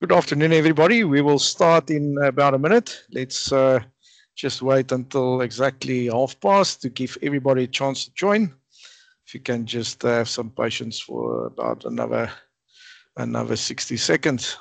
Good afternoon, everybody. We will start in about a minute. Let's just wait until exactly past to give everybody a chance to join. If you can just have some patience for about another 60 seconds.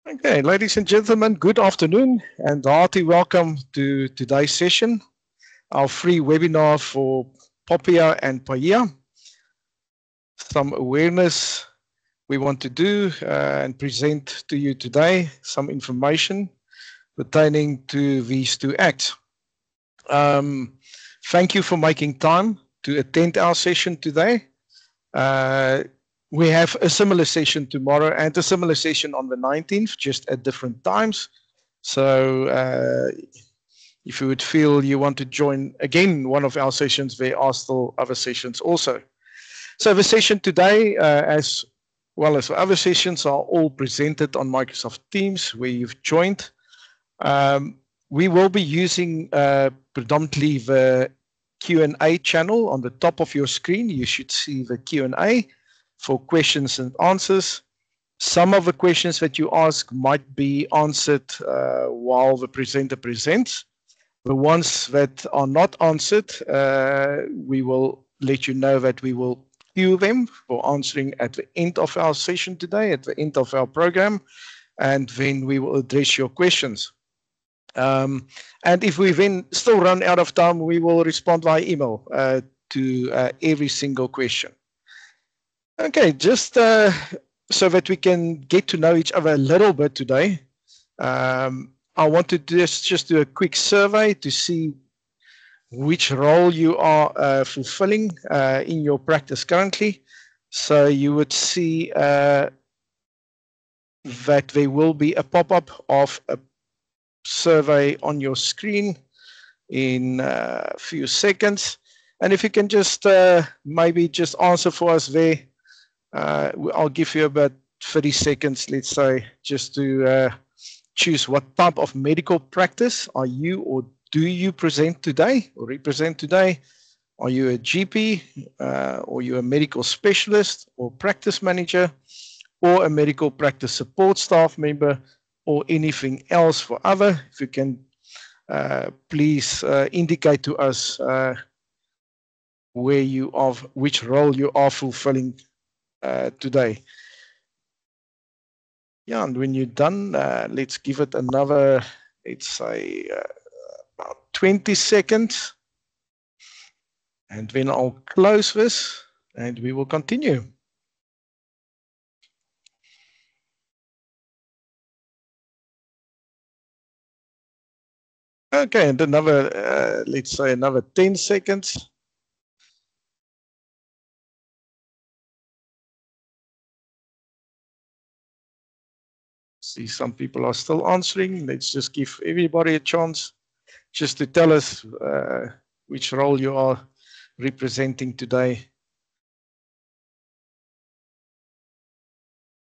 Okay, ladies and gentlemen, good afternoon and hearty welcome to today's session, our free webinar for Popia and Paia. Some awareness we want to do and present to you today, some information pertaining to these two acts. Thank you for making time to attend our session today. We have a similar session tomorrow and a similar session on the 19th, just at different times. So if you would feel you want to join again one of our sessions, there are still other sessions also. So the session today, as well as the other sessions, are all presented on Microsoft Teams, where you've joined. We will be using predominantly the Q&A channel on the top of your screen. You should see the Q&A for questions and answers. Some of the questions that you ask might be answered while the presenter presents. The ones that are not answered, we will let you know that we will queue them for answering at the end of our session today, at the end of our program, and then we will address your questions. And if we then still run out of time, we will respond via email to every single question. Okay, just so that we can get to know each other a little bit today, I want to just do a quick survey to see which role you are fulfilling in your practice currently. So you would see that there will be a pop-up of a survey on your screen in a few seconds. And if you can just maybe just answer for us there, I'll give you about 30 seconds, let's say, just to choose what type of medical practice are you or do you present today or represent today? Are you a GP or you a medical specialist or practice manager or a medical practice support staff member or anything else for other? If you can please indicate to us where you are, which role you are fulfilling today. Yeah, and when you're done, let's give it another, let's say, about 20 seconds. And then I'll close this and we will continue. Okay, and another, let's say another 10 seconds. See, some people are still answering. Let's just give everybody a chance just to tell us which role you are representing today.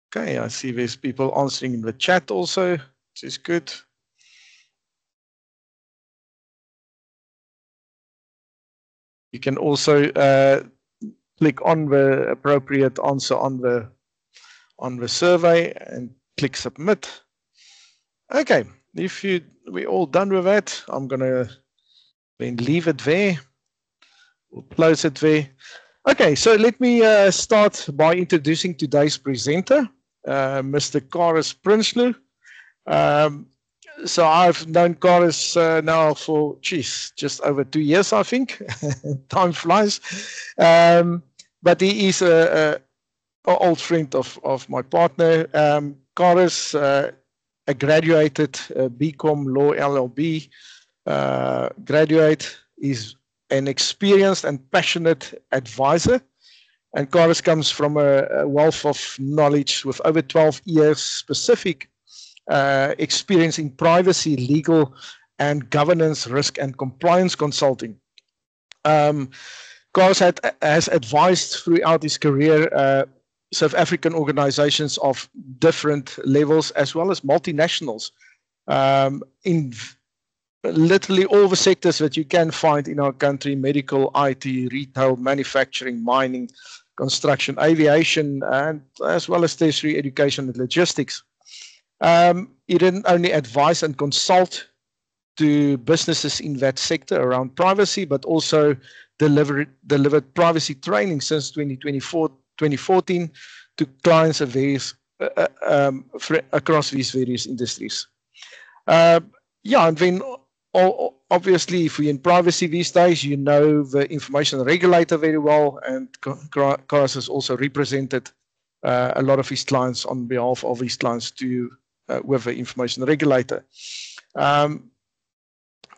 Okay, I see there's people answering in the chat also, which is good. You can also click on the appropriate answer on the survey and click submit. Okay, if we're all done with that, I'm gonna then leave it there. We'll close it there. Okay, so let me start by introducing today's presenter. Mr. Karis Prinsloo. So I've known Karis now for, just over 2 years, I think. Time flies. But he is an old friend of my partner. Karis, a graduated BCom Law LLB graduate, is an experienced and passionate advisor. And Karis comes from a wealth of knowledge with over 12 years specific experience in privacy, legal, and governance, risk, and compliance consulting. Karis has advised throughout his career South African organizations of different levels as well as multinationals in literally all the sectors that you can find in our country: medical, IT, retail, manufacturing, mining, construction, aviation, and as well as tertiary education and logistics. He didn't only advise and consult to businesses in that sector around privacy, but also delivered privacy training since 2014 to clients of various, across these various industries. And then obviously, if we're in privacy these days, you know the information regulator very well, and Karis has also represented a lot of his clients on behalf of his clients with the information regulator.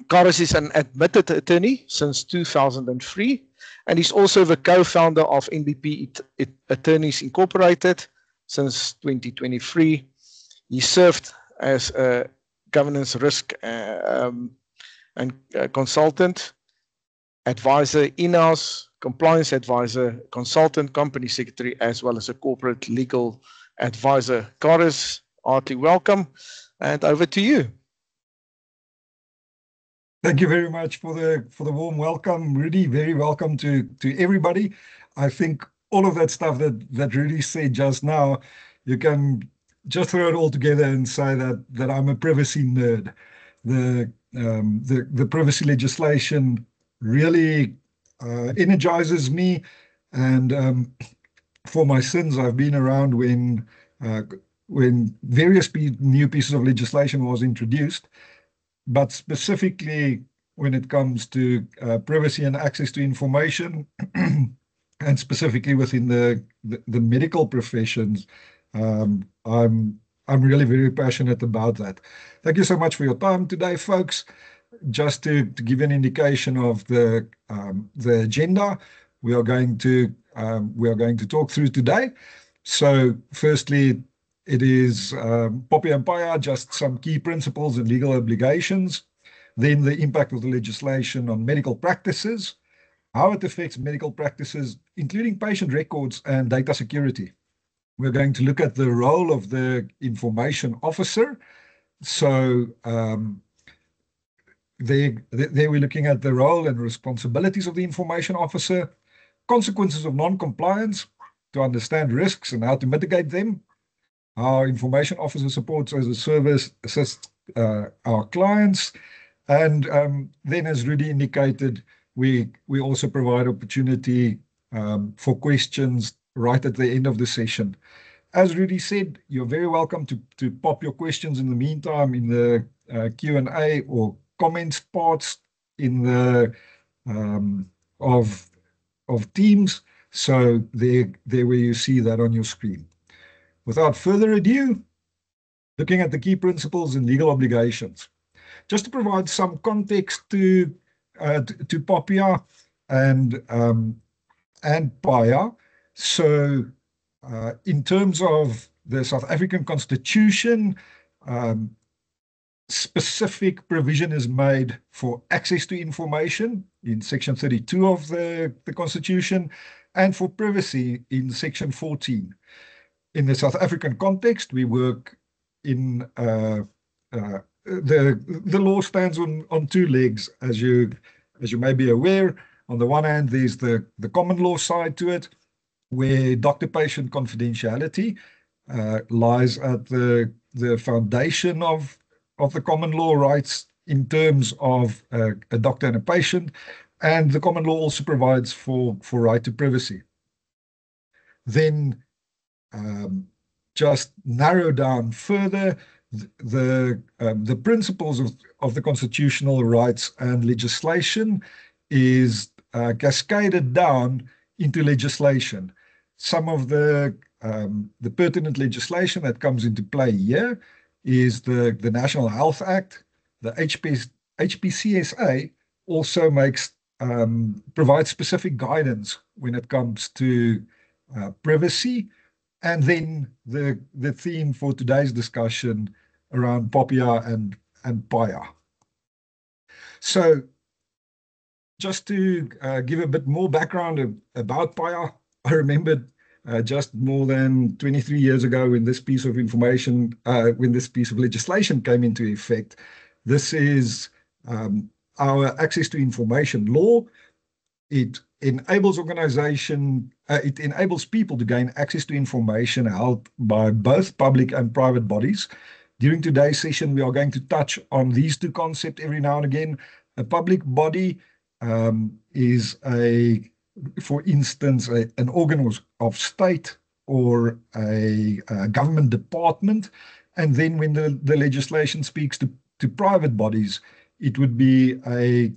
Karis is an admitted attorney since 2003, and he's also the co-founder of NBP Attorneys Incorporated since 2023. He served as a governance risk and consultant, advisor, in-house compliance advisor, consultant, company secretary, as well as a corporate legal advisor. Karis, heartily welcome, and over to you. Thank you very much for the warm welcome, Rudy. Very welcome to everybody. I think all of that stuff that Rudy said just now, you can just throw it all together and say that I'm a privacy nerd. The privacy legislation really energizes me, and for my sins, I've been around when various new pieces of legislation was introduced. But specifically when it comes to privacy and access to information, and specifically within the medical professions, I'm really very passionate about that. Thank you so much for your time today, folks. Just to give an indication of the agenda we are going to talk through today. So firstly, it is Popia and Paya, just some key principles and legal obligations. Then the impact of the legislation on medical practices, how it affects medical practices, including patient records and data security. We're going to look at the role of the information officer. So there we're looking at the role and responsibilities of the information officer, consequences of non-compliance, to understand risks and how to mitigate them. Our information officer supports as a service, assists our clients. And then, as Rudy indicated, we also provide opportunity for questions right at the end of the session. As Rudy said, you're very welcome to pop your questions in the meantime in the Q&A or comments parts in the of Teams. So there where you see that on your screen. Without further ado, looking at the key principles and legal obligations. Just to provide some context to Popia and Paya. So in terms of the South African Constitution, specific provision is made for access to information in Section 32 of the Constitution, and for privacy in Section 14. In the South African context, we work in the law stands on two legs, as you may be aware. On the one hand, there's the common law side to it, where doctor-patient confidentiality lies at the foundation of the common law rights in terms of a doctor and a patient, and the common law also provides for right to privacy. Then just narrow down further the principles of the constitutional rights and legislation is cascaded down into legislation. Some of the pertinent legislation that comes into play here is the National Health Act. The HPCSA also provides specific guidance when it comes to privacy. And then the theme for today's discussion around POPIA and PAIA. So just to give a bit more background about PAIA, I remembered just more than 23 years ago when this piece of information, when this piece of legislation came into effect. This is our access to information law. It enables it enables people to gain access to information held by both public and private bodies. During today's session, we are going to touch on these two concepts every now and again. A public body is for instance, an organ of state or a government department. And then when the legislation speaks to private bodies, it would be a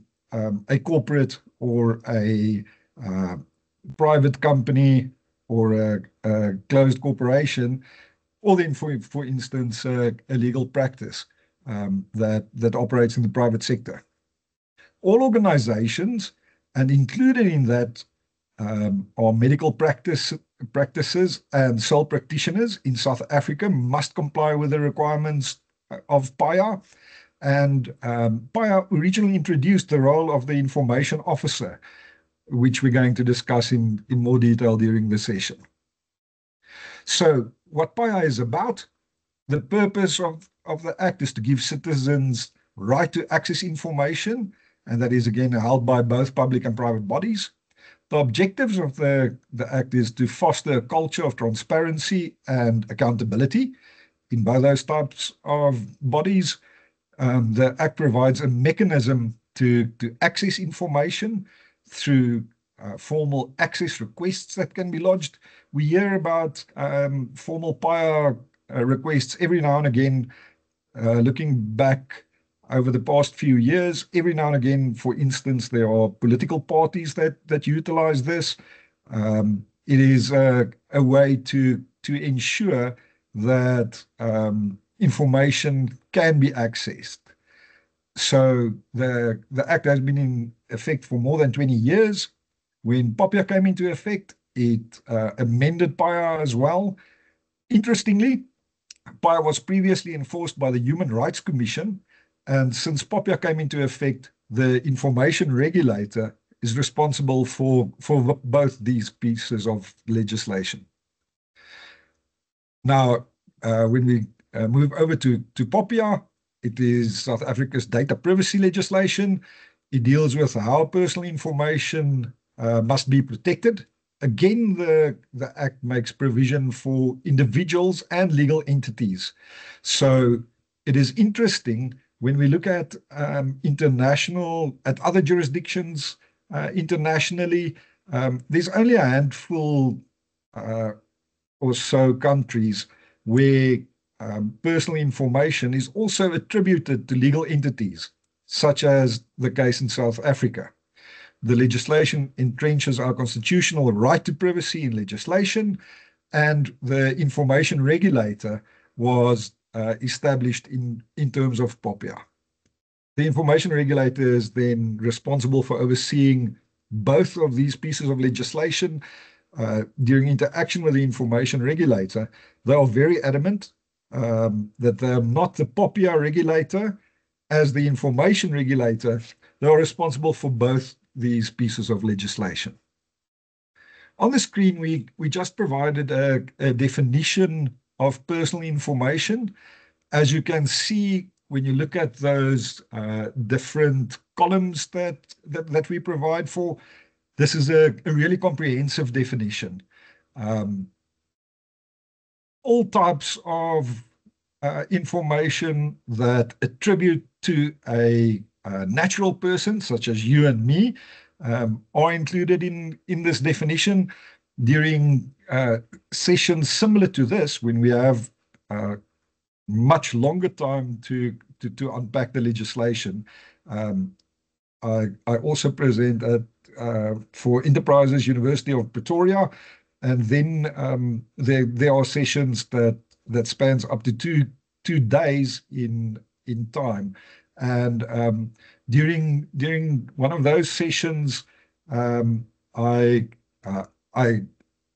corporate or a private company or a closed corporation, or then, for instance, a legal practice that operates in the private sector. All organizations, and included in that are medical practices and sole practitioners in South Africa, must comply with the requirements of PAIA. And PAIA originally introduced the role of the information officer, which we're going to discuss in more detail during the session. So what PAIA is about, the purpose of the Act is to give citizens right to access information, and that is again held by both public and private bodies. The objectives of the Act is to foster a culture of transparency and accountability in both those types of bodies. The Act provides a mechanism to access information through formal access requests that can be lodged. We hear about formal PAIA requests every now and again. Looking back over the past few years, every now and again, for instance, there are political parties that utilize this. It is a way to ensure that information can be accessed. So the Act has been in effect for more than 20 years. When POPIA came into effect, it amended PAIA as well. Interestingly, PAIA was previously enforced by the Human Rights Commission, and since POPIA came into effect, the information regulator is responsible for both these pieces of legislation. Now, when we move over to POPIA, it is South Africa's data privacy legislation. It deals with how personal information must be protected. Again, the Act makes provision for individuals and legal entities. So it is interesting when we look at other jurisdictions internationally, there's only a handful or so countries where personal information is also attributed to legal entities, such as the case in South Africa. The legislation entrenches our constitutional right to privacy in legislation, and the information regulator was established in terms of POPIA. The information regulator is then responsible for overseeing both of these pieces of legislation. During interaction with the information regulator, they are very adamant that they are not the POPIA regulator. As the information regulator, they are responsible for both these pieces of legislation. On the screen, we just provided a definition of personal information. As you can see, when you look at those different columns that we provide for, this is a really comprehensive definition. All types of information that attribute to a natural person, such as you and me, are included in this definition. during sessions similar to this, when we have much longer time to unpack the legislation, I also present at for Enterprises University of Pretoria, and then there are sessions that spans up to two days in time, and during one of those sessions, I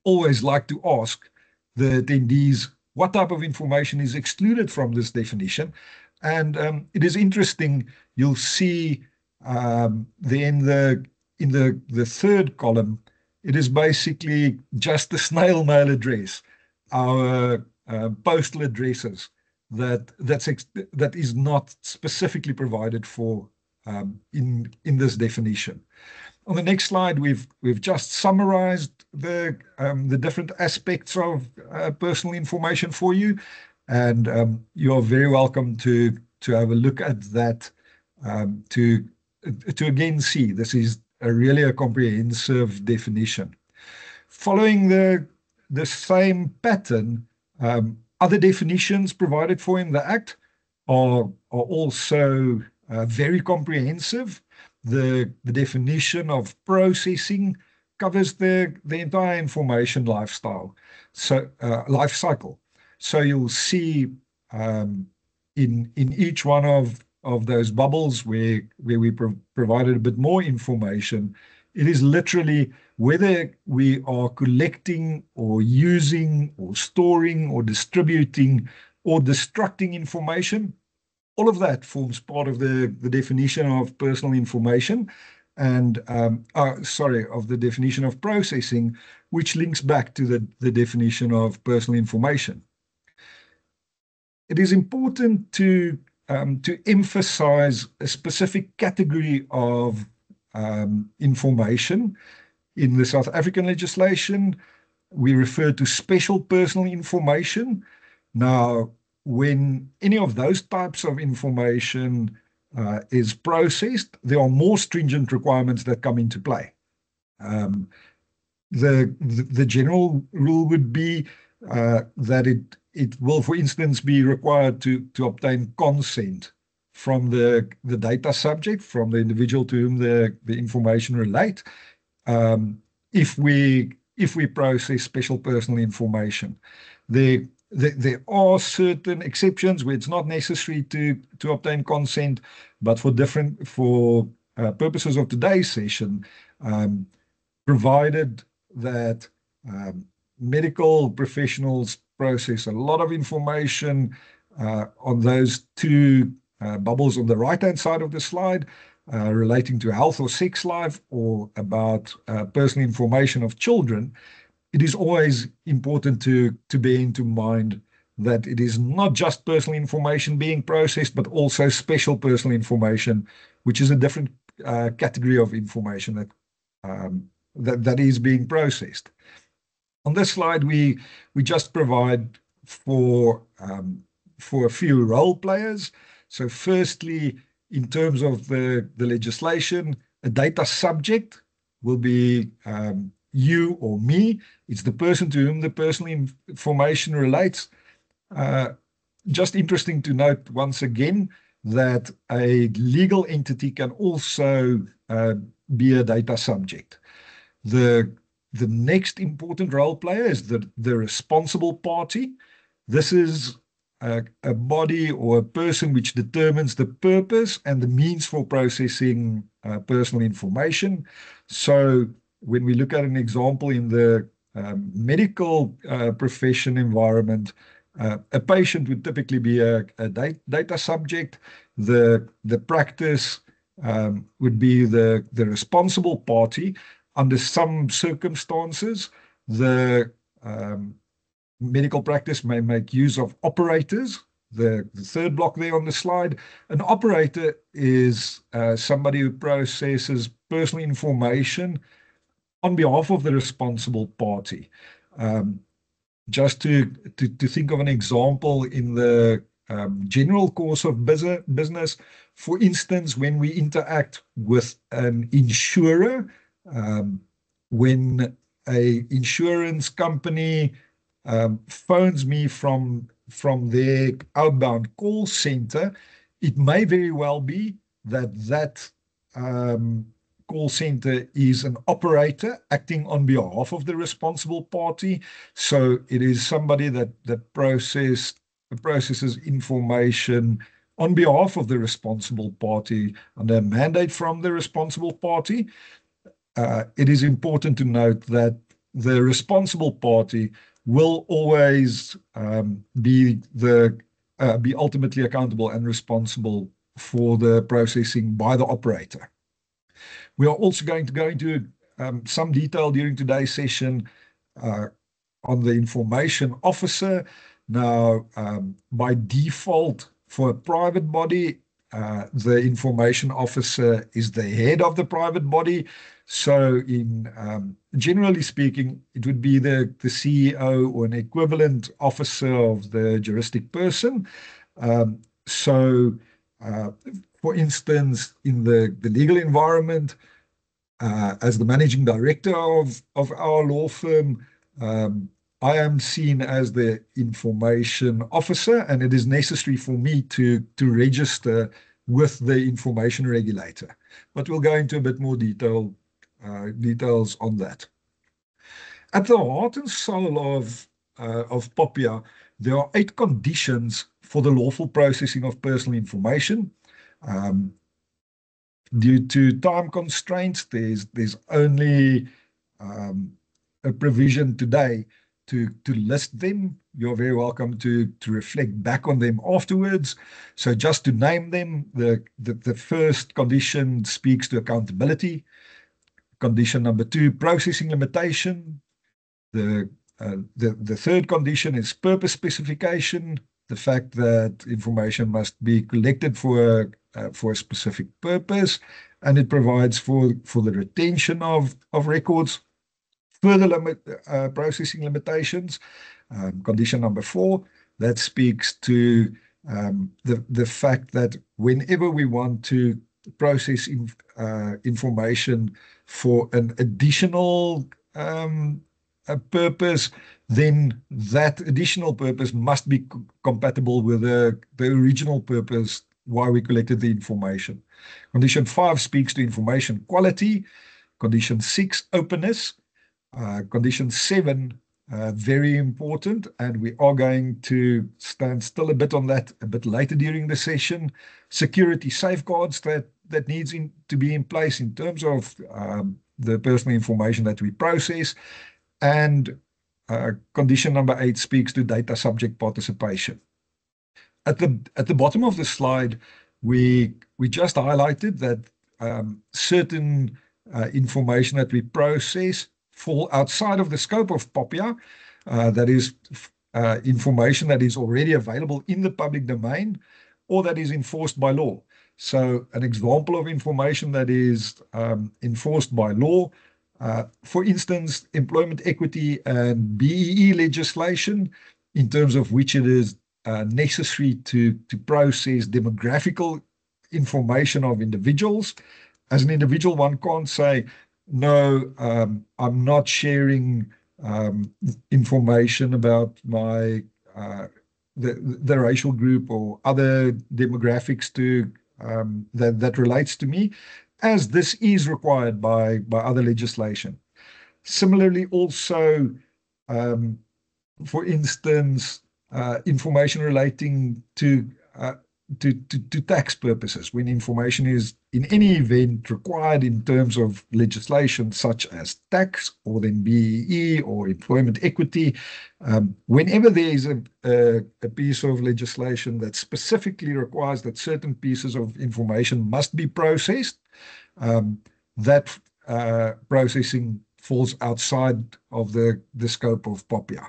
always like to ask the attendees what type of information is excluded from this definition, and it is interesting. You'll see in the third column, it is basically just the snail mail address, our postal addresses that is not specifically provided for in this definition. On the next slide, we've just summarized the different aspects of personal information for you, and you are very welcome to have a look at that to again see this is really a comprehensive definition. Following the same pattern, other definitions provided for in the Act are also very comprehensive. The definition of processing covers the entire information life cycle. So you'll see in each one of those bubbles where we provided a bit more information, it is literally whether we are collecting or using or storing or distributing or destructing information. All of that forms part of the definition of personal information and, of the definition of processing, which links back to the definition of personal information. It is important to emphasize a specific category of information. In the South African legislation, we refer to special personal information. Now, when any of those types of information is processed, there are more stringent requirements that come into play. The general rule would be that it will, for instance, be required to obtain consent from the data subject, from the individual to whom the information relate, if we process special personal information. There are certain exceptions where it's not necessary to obtain consent, but for purposes of today's session, provided that medical professionals process a lot of information on those two bubbles on the right-hand side of the slide, relating to health or sex life or about personal information of children, it is always important to bear into mind that it is not just personal information being processed, but also special personal information, which is a different category of information that is being processed. On this slide, we just provide for a few role players. So firstly, in terms of the legislation, a data subject will be you or me. It's the person to whom the personal information relates. Just interesting to note once again that a legal entity can also be a data subject. The next important role player is the responsible party. This is a body or a person which determines the purpose and the means for processing personal information. So when we look at an example in the medical profession environment, a patient would typically be a data subject. The practice would be the responsible party. Under some circumstances, the medical practice may make use of operators. The third block there on the slide, an operator is somebody who processes personal information on behalf of the responsible party. Just to think of an example in the general course of business, for instance, when we interact with an insurer, when a insurance company phones me from their outbound call center, it may very well be that call center is an operator acting on behalf of the responsible party. So it is somebody that processes information on behalf of the responsible party under a mandate from the responsible party. It is important to note that the responsible party will always be ultimately accountable and responsible for the processing by the operator. We are also going to go into some detail during today's session on the information officer. Now, by default, for a private body, the information officer is the head of the private body. So generally speaking, it would be the CEO or an equivalent officer of the juristic person. For instance, in the legal environment, as the managing director of our law firm, I am seen as the information officer, and it is necessary for me to register with the information regulator. But we'll go into a bit more details on that. At the heart and soul of POPIA, there are 8 conditions for the lawful processing of personal information. Due to time constraints, there's only a provision today to list them. You're very welcome to reflect back on them afterwards. So just to name them, the first condition speaks to accountability. Condition number 2, processing limitation. The third condition is purpose specification, the fact that information must be collected for a specific purpose, and it provides for the retention of records. Further processing limitations. Condition number 4, that speaks to the fact that whenever we want to process information for an additional purpose, then that additional purpose must be compatible with the original purpose why we collected the information. Condition 5 speaks to information quality. Condition 6, openness. Condition 7, very important, and we are going to stand still a bit on that a bit later during the session. Security safeguards that needs to be in place in terms of the personal information that we process. And condition number 8 speaks to data subject participation. At the bottom of the slide, we just highlighted that certain information that we process fall outside of the scope of POPIA. That is information that is already available in the public domain or that is enforced by law. So an example of information that is enforced by law, for instance, employment equity and BEE legislation, in terms of which it is necessary to process demographical information of individuals. As an individual, one can't say, no, I'm not sharing information about my the racial group or other demographics to that relates to me, as this is required by other legislation. Similarly, also, for instance, information relating to tax purposes, when information is in any event required in terms of legislation such as tax or then BEE or employment equity, whenever there is a piece of legislation that specifically requires that certain pieces of information must be processed, that processing falls outside of the scope of POPIA.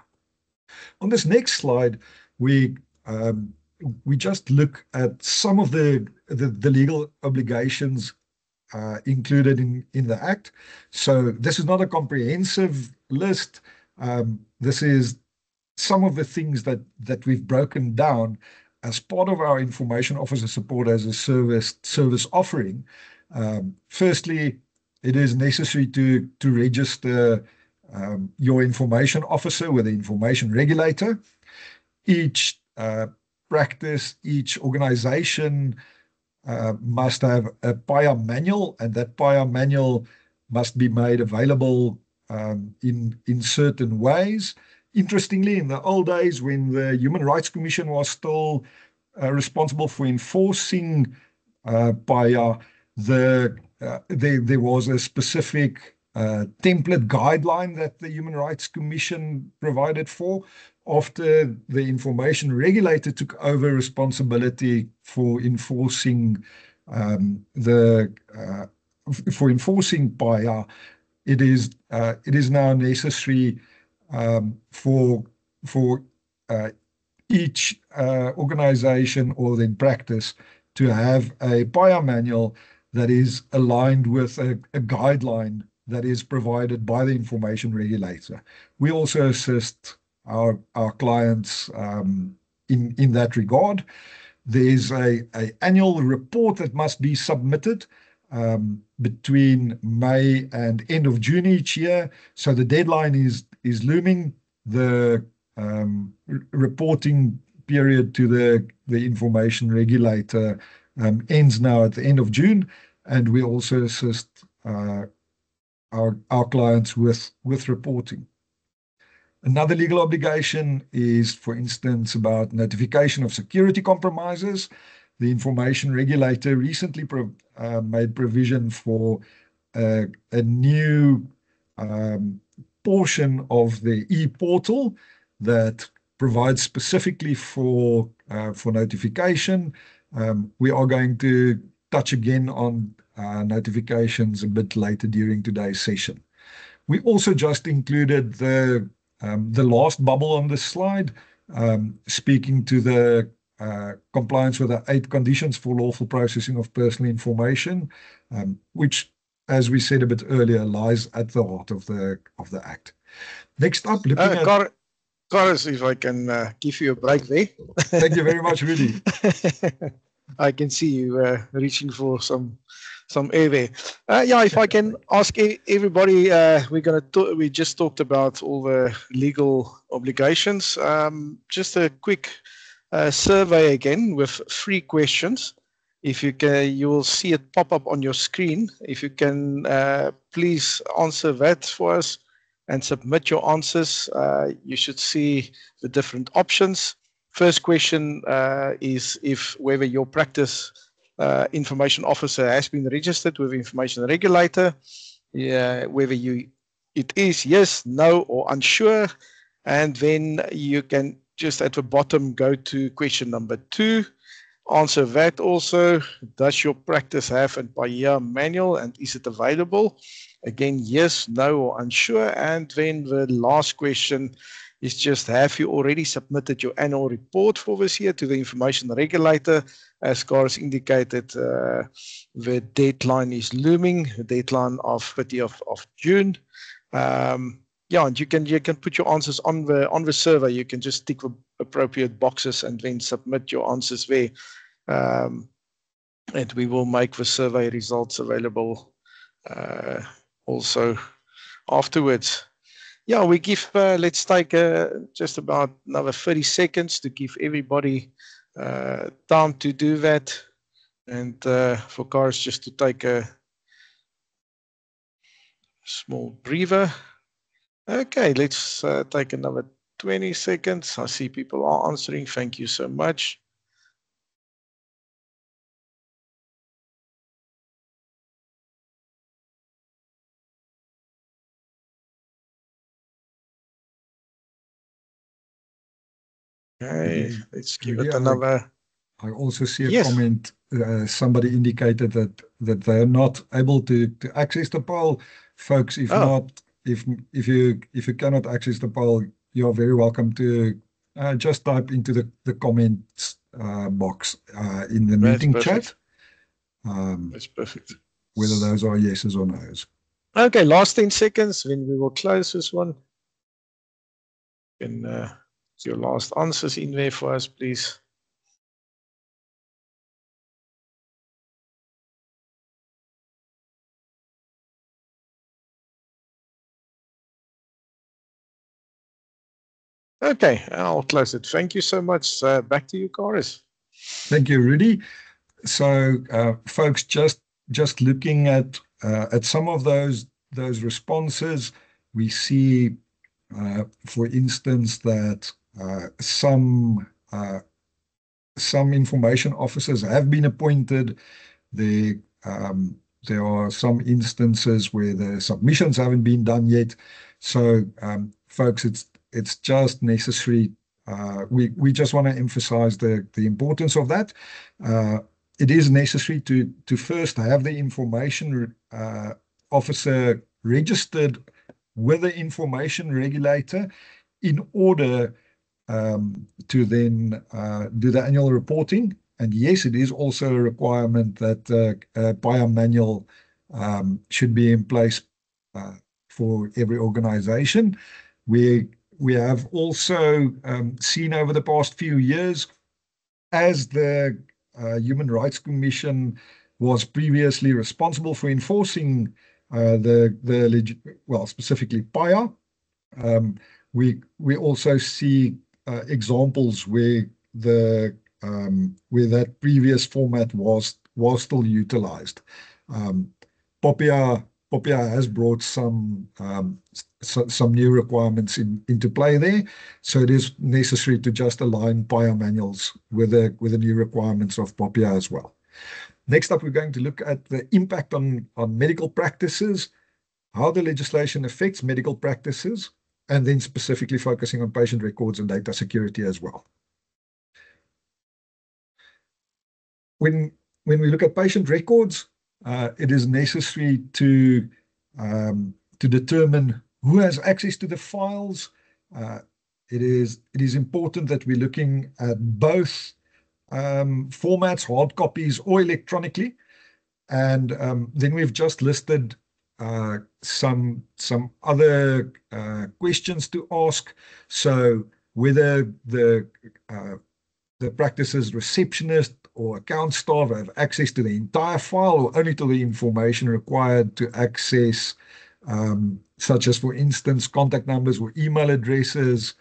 On this next slide, we just look at some of the legal obligations included in the Act. So this is not a comprehensive list. This is some of the things that we've broken down as part of our information officer support as a service offering. Firstly, it is necessary to register your information officer with the information regulator. Each practice, each organization must have a PIA manual, and that PIA manual must be made available in certain ways. Interestingly, in the old days when the Human Rights Commission was still responsible for enforcing PIA, there was a specific template guideline that the Human Rights Commission provided for. After the information regulator took over responsibility for enforcing PIA, it is now necessary for each organization or in practice to have a PIA manual that is aligned with a guideline that is provided by the information regulator. We also assist our clients in that regard. There's an annual report that must be submitted between May and end of June each year. So the deadline is looming. The reporting period to the information regulator ends now at the end of June, and we also assist our clients with reporting. Another legal obligation is, for instance, about notification of security compromises. The information regulator recently made provision for a new portion of the e-portal that provides specifically for notification. We are going to touch again on notifications a bit later during today's session. We also just included the last bubble on this slide, speaking to the compliance with the 8 conditions for lawful processing of personal information, which, as we said a bit earlier, lies at the heart of the Act. Next up, looking at... Coris, if I can give you a break there. Thank you very much, Rudy. I can see you reaching for some air there. Yeah, if I can ask everybody, we just talked about all the legal obligations. Just a quick survey again with 3 questions. If you can, you will see it pop up on your screen. If you can, please answer that for us and submit your answers. You should see the different options. First question is whether your practice information officer has been registered with information regulator, whether it is yes, no, or unsure, and then you can just at the bottom go to question number 2. Answer that also. Does your practice have a PIA manual and is it available? Again, yes, no, or unsure. And then the last question is just, have you already submitted your annual report for this year to the information regulator? As Coris indicated, the deadline is looming, the deadline of 30th of June. Yeah, and you can put your answers on the survey. You can just tick the appropriate boxes and then submit your answers there. And we will make the survey results available also afterwards. Yeah, we give, let's take just about another 30 seconds to give everybody time to do that. And for Coris just to take a small breather. Okay, let's take another 20 seconds. I see people are answering. Thank you so much. Okay, let's give it another. I also see a comment. Somebody indicated that they are not able to access the poll. Folks, if you cannot access the poll, you are very welcome to just type into the comments box in the meeting chat. That's perfect. Whether those are yeses or noes. Okay, last 10 seconds, then we will close this one. Can your last answers in there for us, please. Okay, I'll close it. Thank you so much. Back to you, Chorus. Thank you, Rudy. So, folks, just looking at some of those responses, we see, for instance, that some information officers have been appointed. There are some instances where the submissions haven't been done yet. So, folks, it's just necessary. We just want to emphasize the importance of that. It is necessary to first have the information officer registered with the information regulator in order to then do the annual reporting. And yes, it is also a requirement that PAIA manual should be in place for every organization. We have also seen over the past few years, as the Human Rights Commission was previously responsible for enforcing specifically PAIA, we also see examples where that previous format was still utilized. POPIA has brought some new requirements into play there, so it is necessary to just align PAIA manuals with the new requirements of POPIA as well. Next up, we're going to look at the impact on medical practices, how the legislation affects medical practices, and then specifically focusing on patient records and data security as well. When we look at patient records, it is necessary to determine who has access to the files. It is important that we're looking at both formats, hard copies or electronically. And then we've just listed some other questions to ask. So whether the practice's receptionist or account staff have access to the entire file or only to the information required to access, such as, for instance, contact numbers or email addresses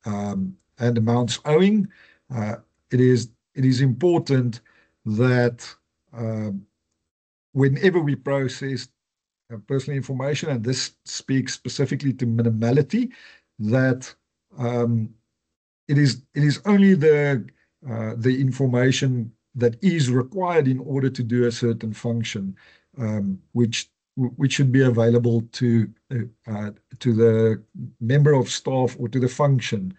and amounts owing. It is important that whenever we process personal information, and this speaks specifically to minimality, that it is only the information that is required in order to do a certain function, which should be available to the member of staff or to the function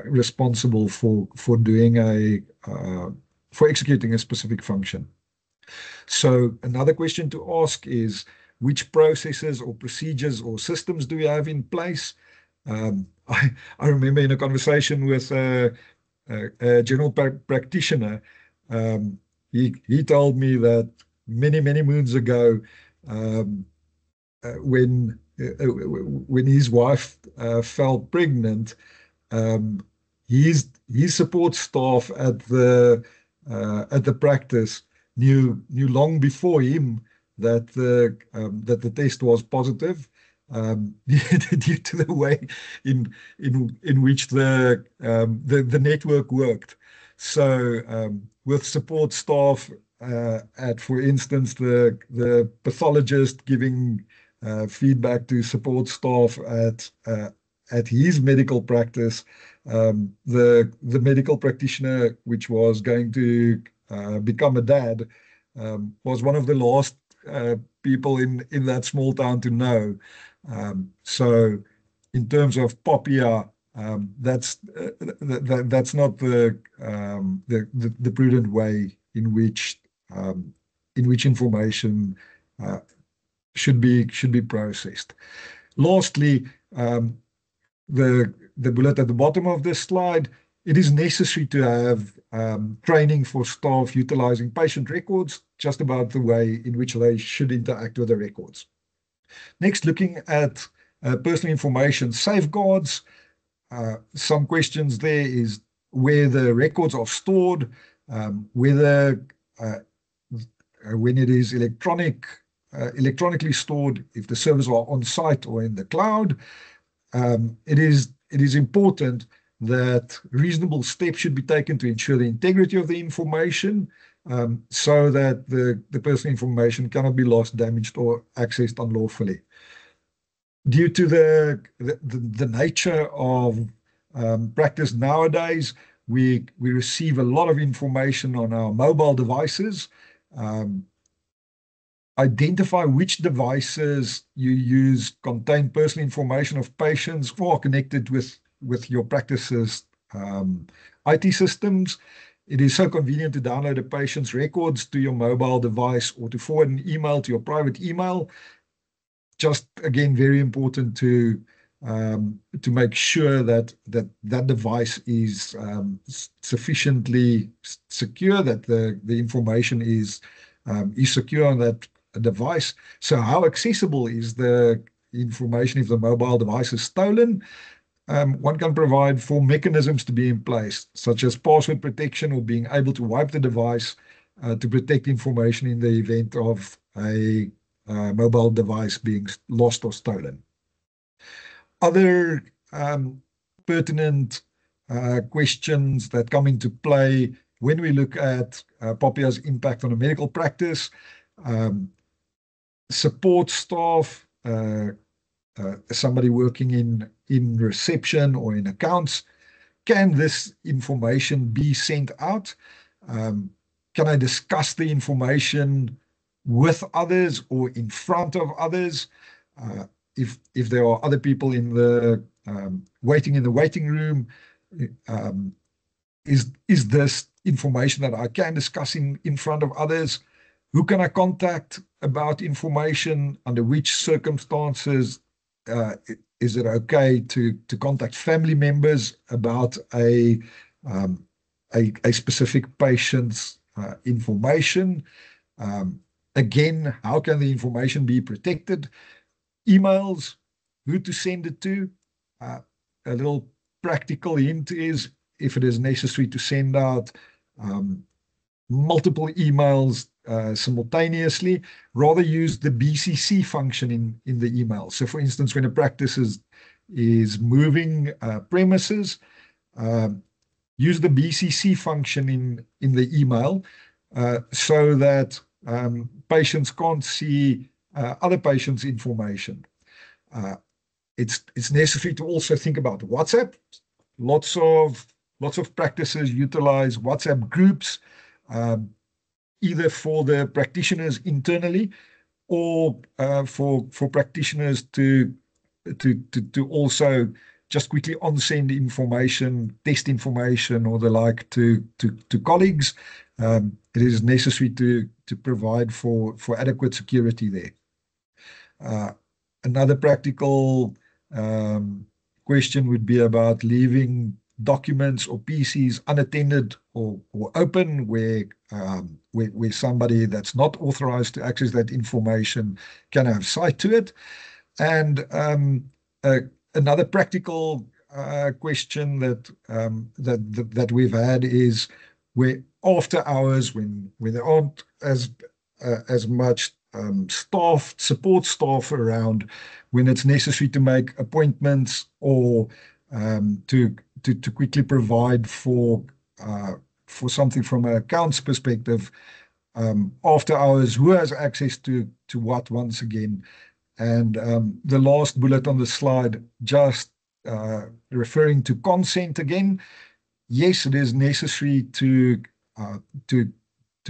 responsible for doing for executing a specific function. So another question to ask is, which processes or procedures or systems do we have in place? I remember in a conversation with a general practitioner, he told me that many moons ago, when his wife fell pregnant, his support staff at the practice knew long before him that the test was positive, due to the way in which the network worked. So with support staff at, for instance, the pathologist giving feedback to support staff at his medical practice, the medical practitioner, which was going to become a dad, was one of the last people in that small town to know. So in terms of POPIA, that's not the prudent way in which information should be processed. Lastly, the bullet at the bottom of this slide, it is necessary to have training for staff utilizing patient records, just about the way in which they should interact with the records. Next, looking at personal information safeguards, some questions there is where the records are stored, whether when it is electronically stored, if the servers are on site or in the cloud. It it is important that reasonable steps should be taken to ensure the integrity of the information, so that the personal information cannot be lost, damaged, or accessed unlawfully. Due to the nature of practice nowadays, we receive a lot of information on our mobile devices. Identify which devices you use contain personal information of patients or are connected with your practice's IT systems. It is so convenient to download a patient's records to your mobile device or to forward an email to your private email. Just again, very important to make sure that device is sufficiently secure, that the information is secure on that device. So how accessible is the information if the mobile device is stolen? One can provide for mechanisms to be in place, such as password protection or being able to wipe the device to protect information in the event of a mobile device being lost or stolen. Other pertinent questions that come into play when we look at POPIA's impact on a medical practice: support staff, somebody working in reception or in accounts. Can this information be sent out? Can I discuss the information with others or in front of others? If there are other people in the waiting in the waiting room, is this information that I can discuss in front of others? Who can I contact about information? Under which circumstances is it okay to contact family members about a specific patient's information? Again, how can the information be protected? Emails, who to send it to? A little practical hint is, if it is necessary to send out multiple emails simultaneously, rather use the BCC function in the email. So for instance, when a practice is moving premises, use the BCC function in the email so that patients can't see other patients' information. It's necessary to also think about WhatsApp. Lots of practices utilize WhatsApp groups, either for the practitioners internally or for practitioners to also just quickly on-send information, test information, or the like to colleagues. It is necessary to provide for adequate security there. Another practical question would be about leaving documents or PCs unattended or open, where somebody that's not authorized to access that information can have sight to it. And another practical question that we've had is where after hours, when there aren't as much support staff around, when it's necessary to make appointments or to quickly provide for something from an accounts perspective, after hours, who has access to what once again. And the last bullet on the slide, just referring to consent again. Yes, it is necessary to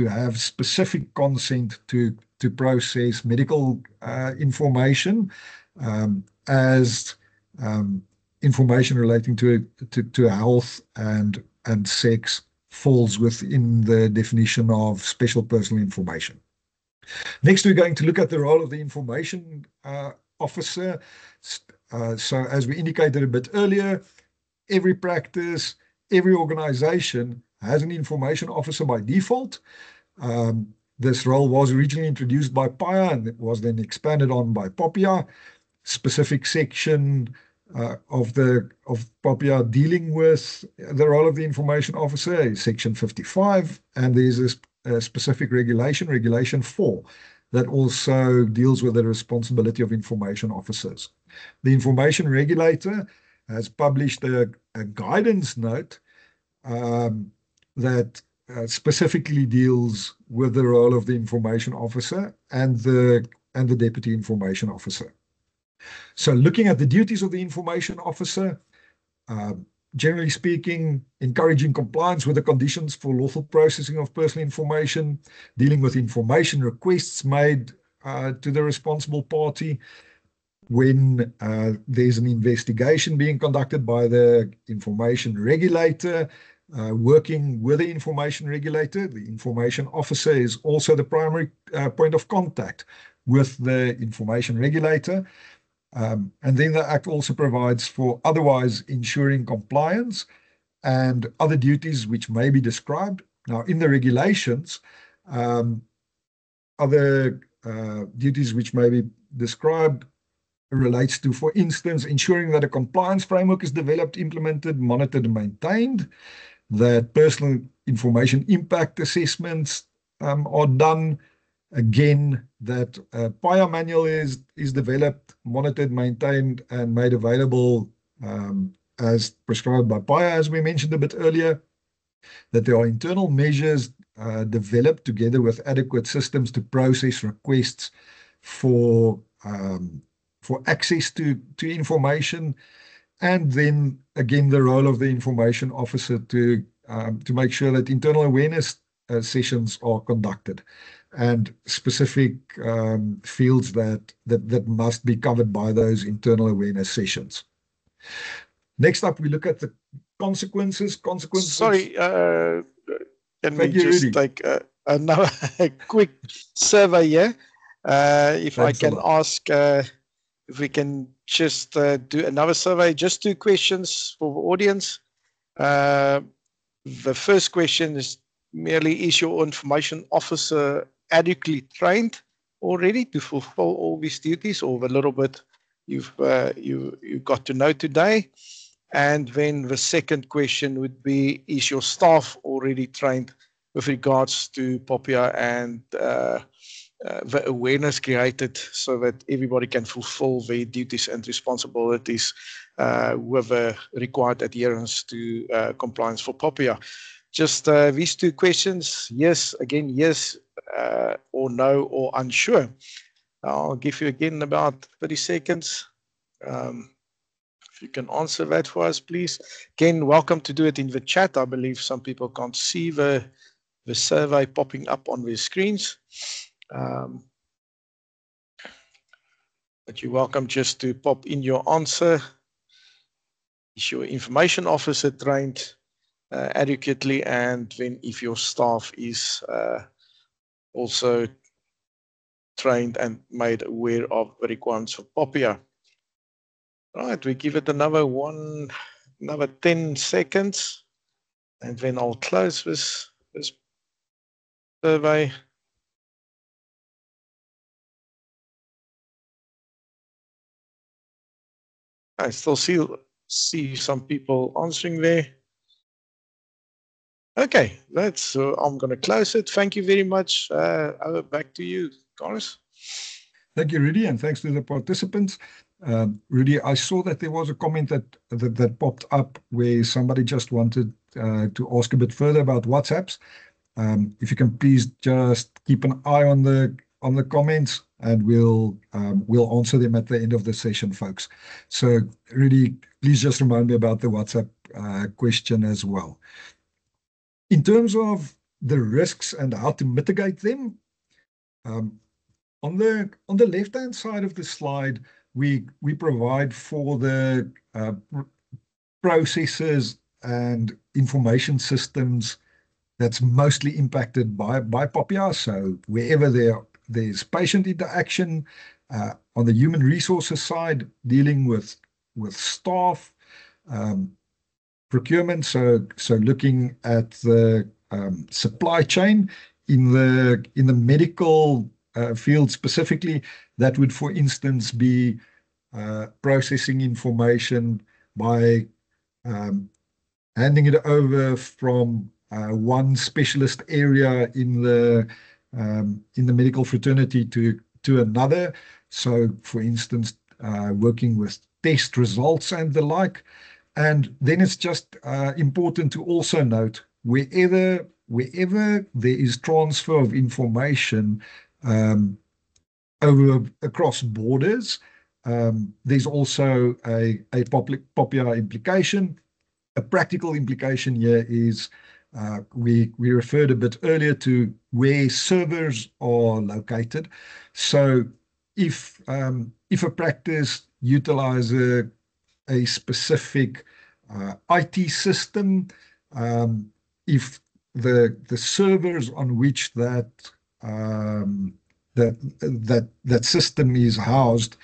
have specific consent to process medical information, as information relating to health and sex falls within the definition of special personal information. Next, we're going to look at the role of the information officer. So as we indicated a bit earlier, every practice, every organization has an information officer by default. This role was originally introduced by PAIA and it was then expanded on by POPIA. Specific section of POPIA dealing with the role of the information officer is section 55, and there's a specific regulation, regulation 4, that also deals with the responsibility of information officers. The information regulator has published a guidance note that specifically deals with the role of the information officer and the deputy information officer. So looking at the duties of the information officer, generally speaking, encouraging compliance with the conditions for lawful processing of personal information, dealing with information requests made to the responsible party when there's an investigation being conducted by the information regulator, working with the information regulator. The information officer is also the primary point of contact with the information regulator. And then the Act also provides for otherwise ensuring compliance and other duties which may be described. Now, in the regulations, other duties which may be described relates to, for instance, ensuring that a compliance framework is developed, implemented, monitored, and maintained, that personal information impact assessments are done, again, that a PIA manual is developed, monitored, maintained, and made available as prescribed by PIA, as we mentioned a bit earlier, that there are internal measures developed together with adequate systems to process requests for access to information, and then again the role of the information officer to make sure that internal awareness sessions are conducted, and specific fields that must be covered by those internal awareness sessions. Next up, we look at the consequences. Sorry, can we just take another quick survey here? If I can ask, if we can just do another survey, just 2 questions for the audience. The first question is merely, is your information officer adequately trained already to fulfill all these duties, or a little bit you've got to know today? And then the second question would be, is your staff already trained with regards to POPIA and the awareness created so that everybody can fulfill their duties and responsibilities with the required adherence to compliance for POPIA? Just these 2 questions, yes, again, yes, or no, or unsure. I'll give you again about 30 seconds. If you can answer that for us, please. Again, welcome to do it in the chat. I believe some people can't see the survey popping up on their screens. But you're welcome just to pop in your answer. Is your information officer trained adequately? And then if your staff is also trained and made aware of the requirements for POPIA. Right, we give it another 10 seconds, and then I'll close this survey. I still see some people answering there. Okay, I'm going to close it. Thank you very much. Back to you, Carlos. Thank you, Rudy, and thanks to the participants. Rudy, I saw that there was a comment that popped up where somebody just wanted to ask a bit further about WhatsApps. If you can please just keep an eye on the comments, and we'll answer them at the end of the session, folks. So, Rudy, please just remind me about the WhatsApp question as well. In terms of the risks and how to mitigate them, on the left-hand side of the slide, we provide for the processes and information systems that's mostly impacted by POPIA. So wherever there's patient interaction, on the human resources side, dealing with staff, procurement, so looking at the supply chain in the medical field specifically, that would, for instance, be processing information by handing it over from one specialist area in the medical fraternity to another. So, for instance, working with test results and the like. And then it's just important to also note wherever there is transfer of information across borders, there's also a POPIA implication. A practical implication here is we referred a bit earlier to where servers are located. So if a practice utilizes a specific IT system, if the servers on which that system is housed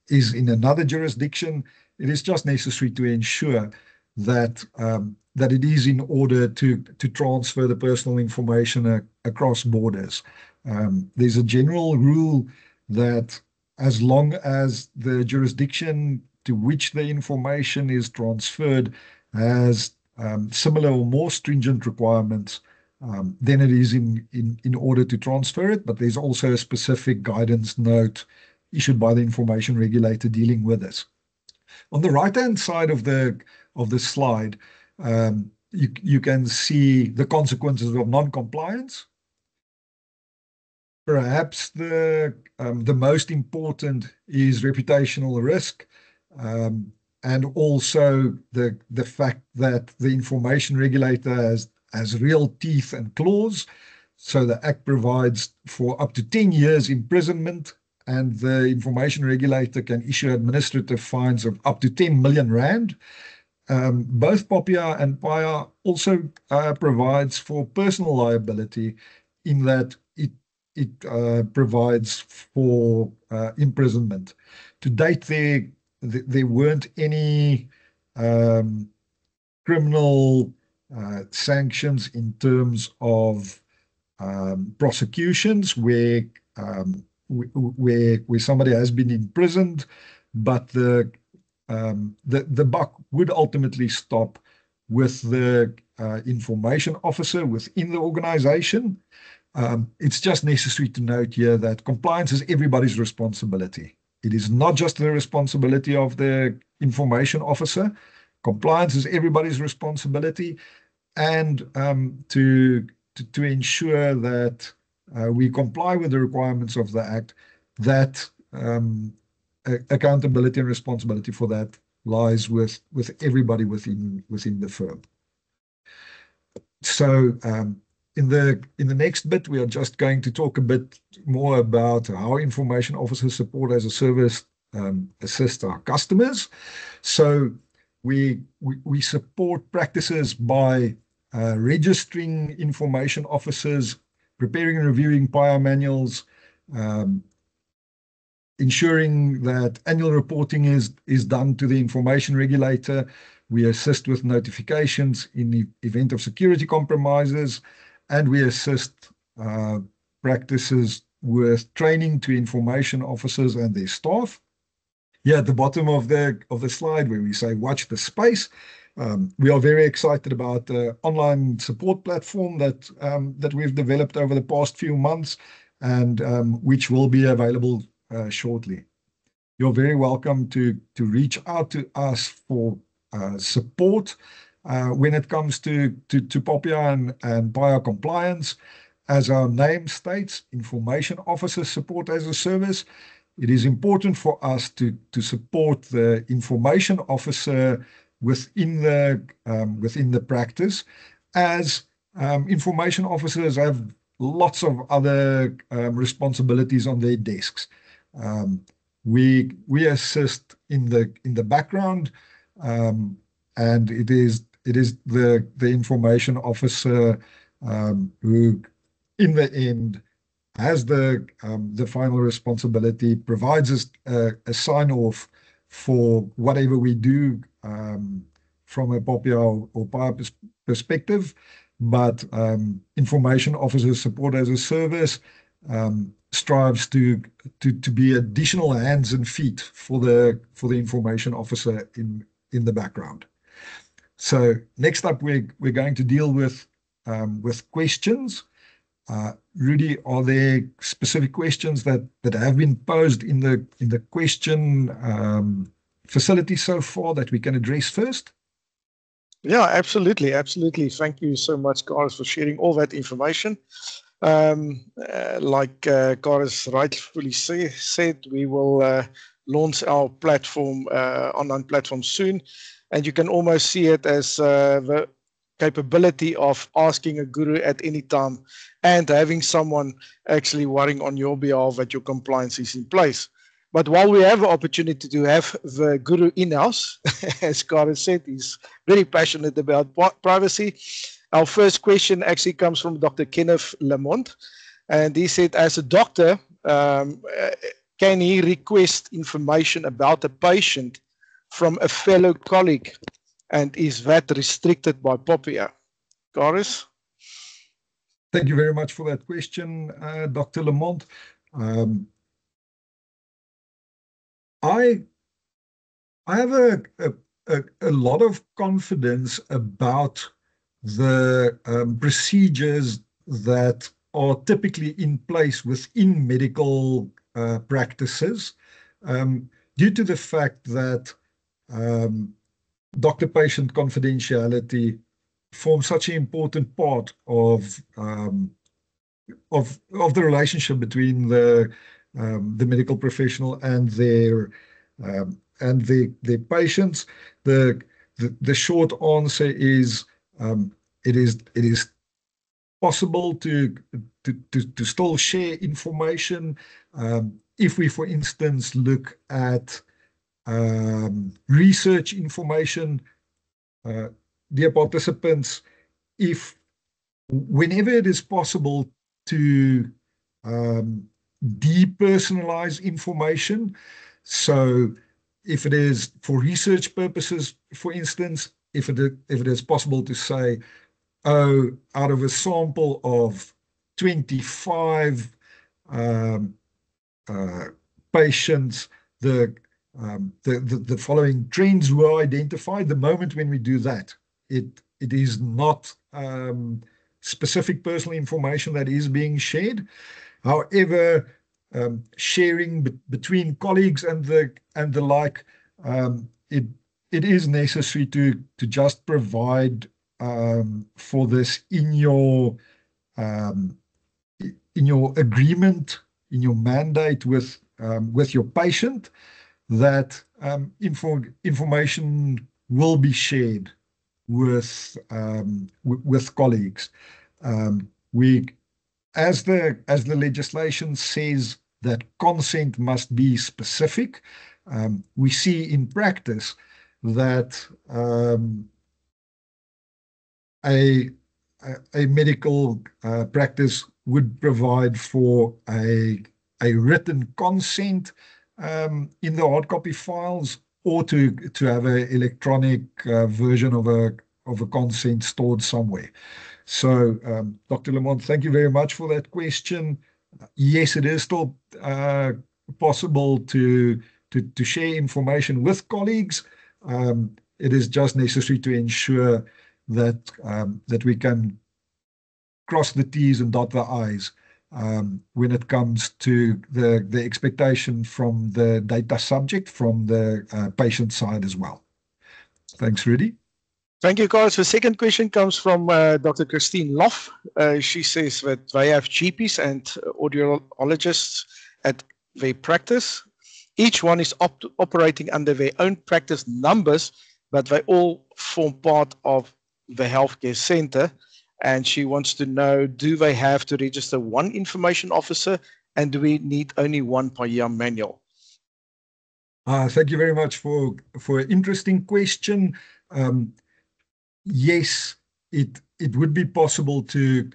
is in another jurisdiction, it is just necessary to ensure that it is in order to transfer the personal information across borders. There's a general rule that as long as the jurisdiction to which the information is transferred has similar or more stringent requirements, then it is in order to transfer it, but there's also a specific guidance note issued by the information regulator dealing with this. On the right-hand side of the slide, you can see the consequences of non-compliance. Perhaps the most important is reputational risk, and also the fact that the information regulator has real teeth and claws. So the Act provides for up to 10 years imprisonment, and the information regulator can issue administrative fines of up to 10 million rand. Both POPIA and PAIA also provides for personal liability in that it provides for imprisonment. To date, there weren't any criminal sanctions in terms of prosecutions where somebody has been imprisoned, but the buck would ultimately stop with the information officer within the organization. It's just necessary to note here that compliance is everybody's responsibility. It is not just the responsibility of the information officer. Compliance is everybody's responsibility, and to ensure that we comply with the requirements of the Act, that accountability and responsibility for that lies with everybody within the firm. So in the next bit, we are just going to talk a bit more about how information officers support as a service assist our customers. So we support practices by registering information officers, preparing and reviewing PAIA manuals, ensuring that annual reporting is done to the information regulator. We assist with notifications in the event of security compromises, and we assist practices with training to information officers and their staff. Here at the bottom of the slide, where we say watch the space, we are very excited about the online support platform that we've developed over the past few months, and which will be available shortly. You're very welcome to reach out to us for support when it comes to POPIA and PAIA compliance. As our name states, information officer support as a service. It is important for us to support the information officer within the practice, as information officers have lots of other responsibilities on their desks. We assist in the background, and it is the information officer who, in the end, has the final responsibility, provides us a sign-off for whatever we do from a POPIA or PAIA perspective. But information officers support as a service strives to be additional hands and feet for the information officer in the background. So next up, we're going to deal with questions. Rudy, are there specific questions that have been posed in the question facilities so far that we can address first? Yeah, absolutely. Absolutely. Thank you so much, Karis, for sharing all that information. Like Karis rightfully said, we will launch our platform, online platform soon. And you can almost see it as the capability of asking a guru at any time and having someone actually worrying on your behalf that your compliance is in place. But while we have the opportunity to have the guru in-house, as Karis said, he's very passionate about privacy. Our first question actually comes from Dr. Kenneth Lamont, and he said, as a doctor, can he request information about a patient from a fellow colleague, and is that restricted by POPIA? Karis? Thank you very much for that question, Dr. Lamont. I have a lot of confidence about the procedures that are typically in place within medical practices, due to the fact that doctor-patient confidentiality forms such an important part of the relationship between the medical professional and their patients. The short answer is it is possible to still share information if we, for instance, look at research information. Dear participants, whenever it is possible to depersonalize information, so if it is for research purposes, for instance, if it is possible to say, oh, out of a sample of 25 patients, the following trends were identified. The moment when we do that, it is not specific personal information that is being shared. However, sharing between colleagues and the like, it is necessary to just provide for this in your agreement, in your mandate with your patient, that information will be shared with colleagues. As the legislation says that consent must be specific, we see in practice that a medical practice would provide for a written consent in the hard copy files, or to have an electronic version of a consent stored somewhere. So, Dr. Lamont, thank you very much for that question. Yes, it is still possible to share information with colleagues. It is just necessary to ensure that we can cross the T's and dot the I's when it comes to the expectation from the data subject, from the patient side as well. Thanks, Rudy. Thank you, Carl. The second question comes from Dr. Christine Loff. She says that they have GPs and audiologists at their practice. Each one is operating under their own practice numbers, but they all form part of the healthcare center. And she wants to know, do they have to register one information officer, and do we need only one per year manual? Thank you very much for an interesting question. Yes, it would be possible to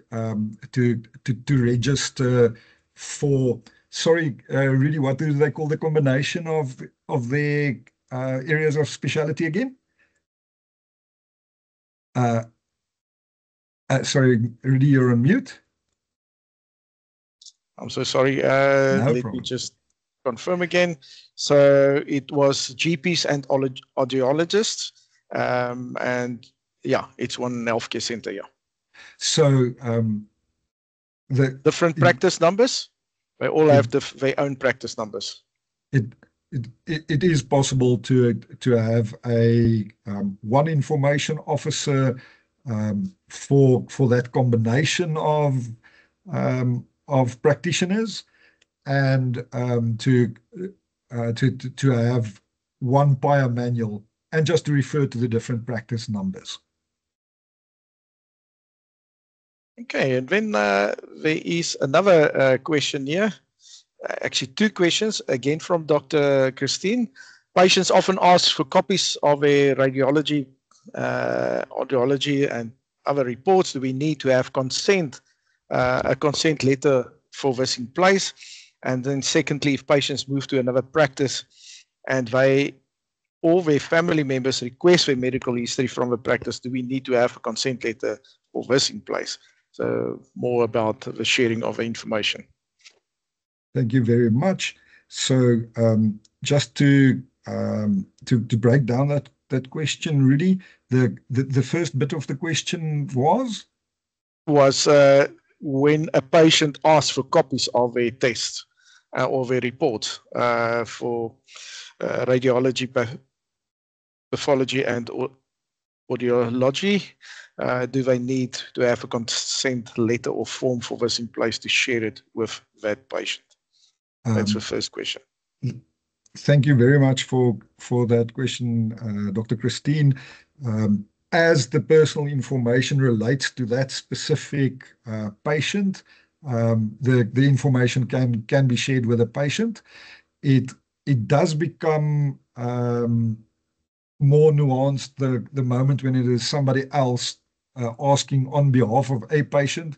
register for. Sorry, Rudy, what do they call the combination of their areas of specialty again? Sorry, Rudy, you're on mute. I'm so sorry. No let problem. me just confirm again. So it was GPs and audiologists, and yeah, it's one healthcare center. Yeah. So the different practice numbers. They all have their own practice numbers. it is possible to have a one information officer for that combination of practitioners, and to have one PIA manual, and just to refer to the different practice numbers. Okay, and then there is another question here. Actually, two questions, again from Dr. Christine. Patients often ask for copies of a radiology, audiology, and other reports. Do we need to have consent, a consent letter for this in place? And then secondly, if patients move to another practice and they or their family members request their medical history from the practice, do we need to have a consent letter for this in place? So more about the sharing of information. Thank you very much. So just to break down that question, Rudy, the first bit of the question was when a patient asks for copies of their tests or their reports for radiology, pathology, and audiology, do they need to have a consent letter or form for this in place to share it with that patient? That's the first question. Thank you very much for that question, Dr. Christine. As the personal information relates to that specific patient, the information can be shared with the patient. It does become more nuanced the moment when it is somebody else asking on behalf of a patient.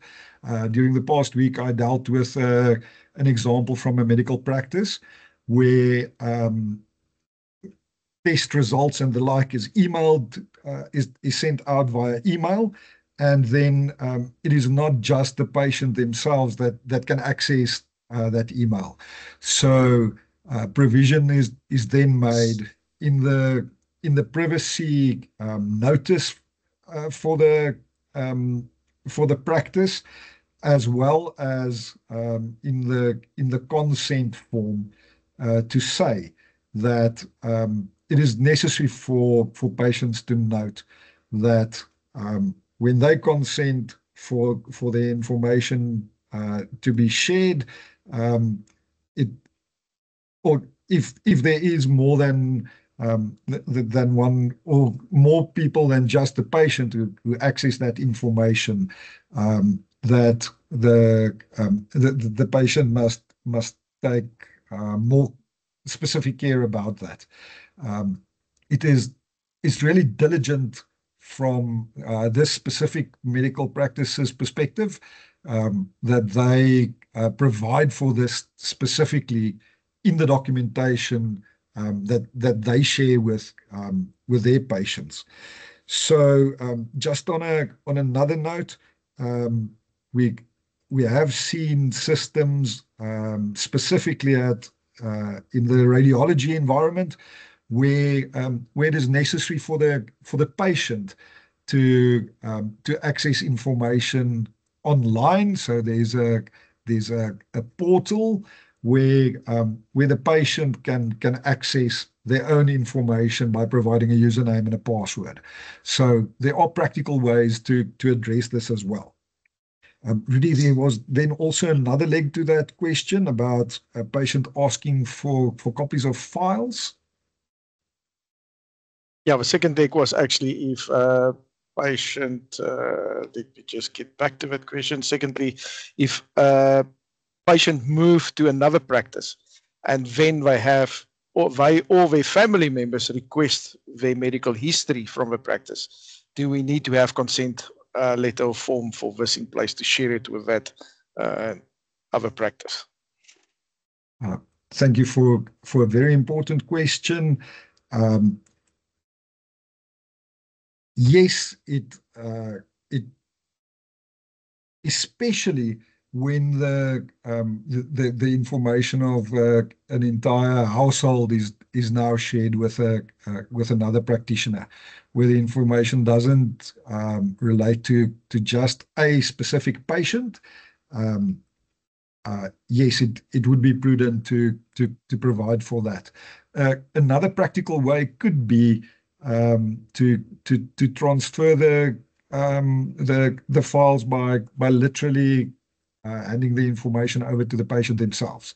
During the past week, I dealt with an example from a medical practice where test results and the like is emailed, is sent out via email, and then it is not just the patient themselves that can access that email. So provision is then made in the privacy notice for the practice, as well as in the consent form to say that it is necessary for patients to note that when they consent for their information to be shared, or if there is more than one or more people than just the patient who access that information, that the patient must take more specific care about that. It's really diligent from this specific medical practice's perspective that they provide for this specifically in the documentation that they share with their patients. So just on another note, we have seen systems specifically in the radiology environment where it is necessary for the patient to access information online. So there's a portal where the patient can access their own information by providing a username and a password. So there are practical ways to address this as well. Rudy, there was then also another leg to that question about a patient asking for copies of files. Yeah, the second leg was actually if patient, let me just get back to that question. Secondly, if patient move to another practice and then they have, or their family members request their medical history from the practice, do we need to have consent letter or form for this in place to share it with that other practice? Thank you for a very important question. Yes, it especially when the information of an entire household is now shared with another practitioner, where the information doesn't relate to just a specific patient. yes, it would be prudent to provide for that. Another practical way could be to transfer the files by literally handing the information over to the patient themselves.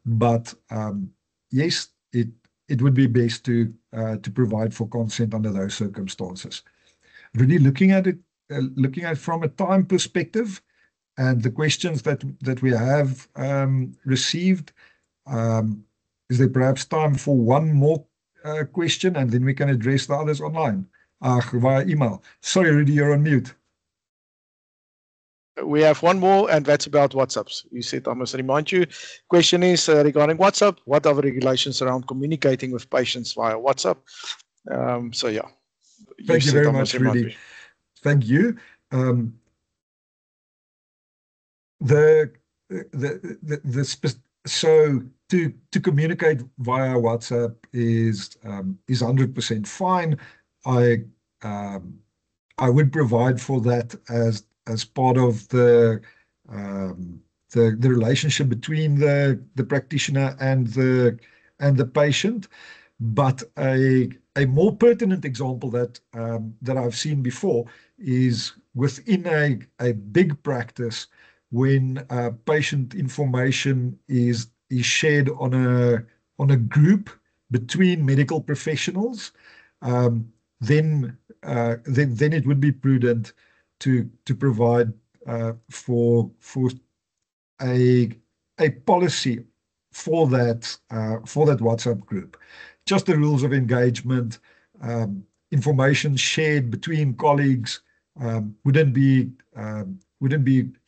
But yes, it would be best to provide for consent under those circumstances. Really looking at it from a time perspective, and the questions that we have received, is there perhaps time for one more question, and then we can address the others online via email? Sorry, Rudy, you're on mute. We have one more, and that's about WhatsApps. You said I must remind you. Question is regarding WhatsApp. What are the regulations around communicating with patients via WhatsApp? So yeah. Thank you very much, Rudy. Thank you. So to communicate via WhatsApp is 100% fine. I would provide for that as part of the relationship between the practitioner and the patient. But a more pertinent example that I've seen before is within a big practice, when patient information is shared on a group between medical professionals, then it would be prudent to provide for a policy for that WhatsApp group. Just the rules of engagement, information shared between colleagues wouldn't be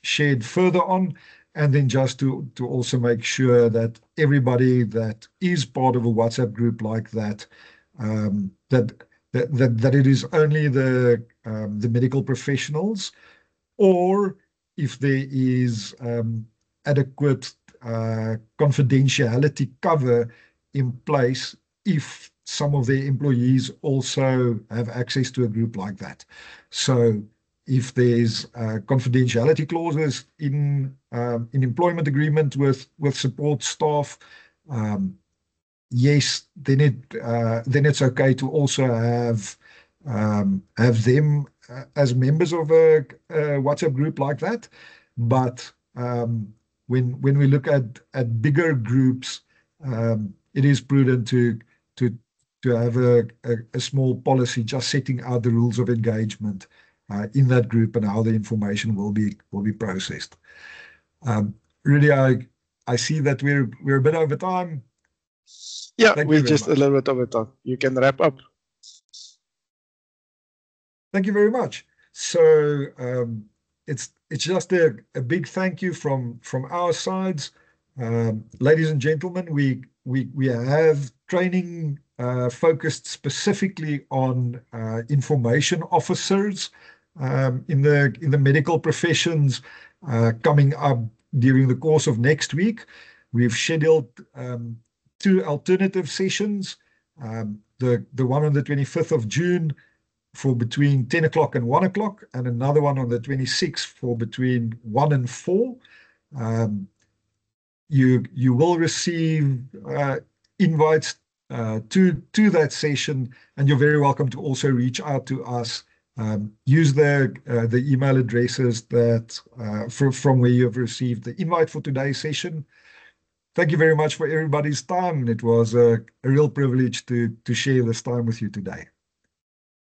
shared further on, and then just to also make sure that everybody that is part of a WhatsApp group like that, that it is only the medical professionals, or if there is adequate confidentiality cover in place if some of their employees also have access to a group like that. So if there's confidentiality clauses in employment agreement with support staff, yes, then it's okay to also have them as members of a WhatsApp group like that. But when we look at bigger groups, it is prudent to have a small policy just setting out the rules of engagement in that group and how the information will be processed. Rudy, I see that we're a bit over time. Yeah, we're just a little bit over time. You can wrap up. Thank you very much. So it's just a big thank you from our sides. Ladies and gentlemen, we have training focused specifically on information officers in the medical professions coming up during the course of next week. We've scheduled 2 alternative sessions, the one on the 25th of June for between 10 o'clock and 1 o'clock, and another one on the 26th for between 1 and 4. You will receive invites to that session, and you're very welcome to also reach out to us. Use the email addresses that from where you have received the invite for today's session. Thank you very much for everybody's time. It was a real privilege to share this time with you today.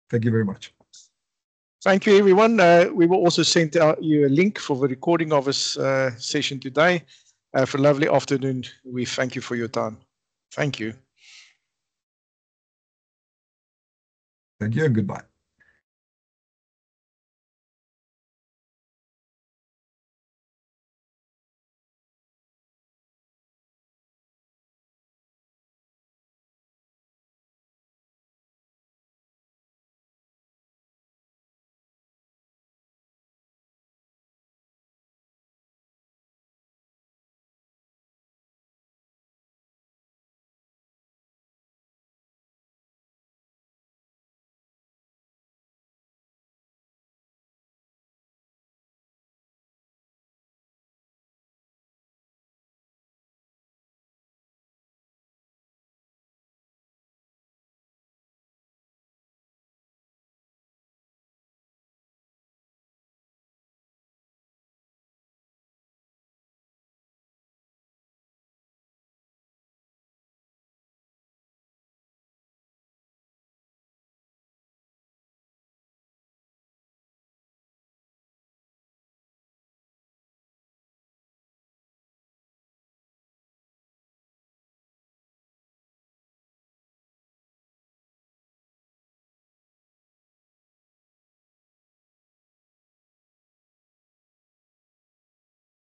Thank you very much. Thank you, everyone. We will also send you a link for the recording of this session today. Have a lovely afternoon. We thank you for your time. Thank you. Thank you and goodbye.